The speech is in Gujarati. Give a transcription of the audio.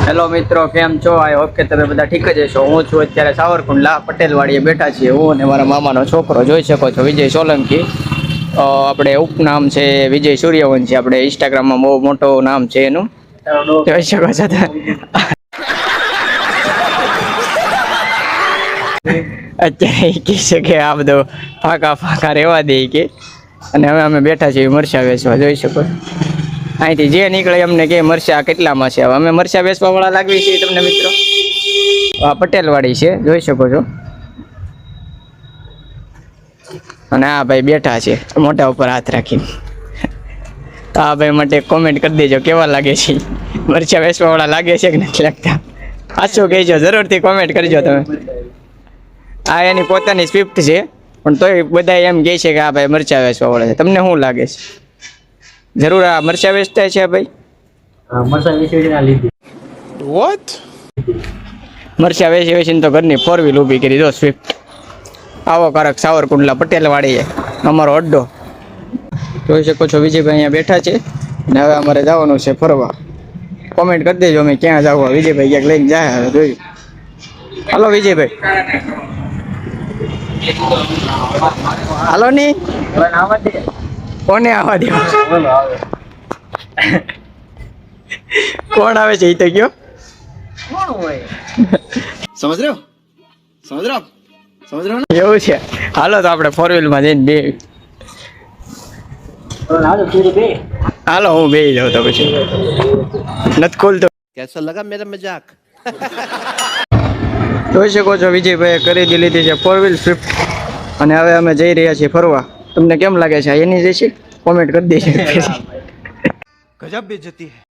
હેલો મિત્રો, કેમ છો? આઈ હોપ કે તમે બધા ઠીક જ હશો. હું છું અત્યારે સાવરકુંડલા પટેલવાડીએ બેઠા છીએ. હું અને મારા મામાનો છોકરો જોઈ શકો છો, વિજય સોલંકી. આપણે ઉપનામ છે વિજય સૂર્યવંશી. આપણે ઇન્સ્ટાગ્રામમાં બહુ મોટું નામ છે એનું, જોઈ શકો છો. અત્યારે એ કહે છે કે આ બધું ફાંકા રહેવા દે કે, અને હવે અમે બેઠા છીએ મરચા વેચવા. જોઈ શકો અહીંથી જે નીકળે અમને કે મરચા કેટલામાં છે. હવે અમે મરચા વેચવા વાળા લાગવી છીએ તમને મિત્રો. આ પટેલવાડી છે, જોઈ શકો છો. અને આ ભાઈ બેઠા છે મોઢા ઉપર હાથ રાખીને. આ ભાઈ માટે કોમેન્ટ કરી દેજો કેવા લાગે છે, મરચા વેચવા વાળા લાગે છે કે નથી લાગતા. સાચું કહેજો, જરૂરથી કોમેન્ટ કરજો તમે. આ એની પોતાની સ્વિફ્ટ છે, પણ તોય બધા એમ કહે છે કે આ ભાઈ મરચા વેચવા વાળા છે. તમને શું લાગે છે? જરૂર આ મરચા વેચતા છે ભાઈ? What? મરચા વેચીને તો ઘરની 4 વ્હીલ ઊભી કરી દો સ્વિફ્ટ. આવો કારક સાવરકુંડલા પટેલવાડીએ અમારો અડ્ડો. જોઈ શકો છો વિજયભાઈ અહીંયા બેઠા છે, ને હવે અમારે જવાનું છે ફરવા. કોમેન્ટ કરી દેજો અમે ક્યાં જવું. વિજયભાઈ ક્યાંક લઈને જાય, હવે જોયું. હાલો વિજયભાઈ, હાલો ની કોને આવવા દે? કોણ આવે છે એ તો કયો. समझ रहे हो? समझ रहे हो? समझ रहे हो ना? એવું છે. હાલો તો આપણે 4 વ્હીલમાં જઈને બે. હાલો હું બે જાઉં તો પછી નથી ખોલતો. कैसा लगा मेरा मजाक? જોઈ શકો છો વિજયભાઈ ખરીદી લીધી છે 4 વ્હીલ સ્વિફ્ટ, અને હવે અમે જઈ રહ્યા છીએ ફરવા. તમને કેમ લાગે છે એની જે છે કોમેન્ટ કરી દેજો. गजब बेइज्जती है.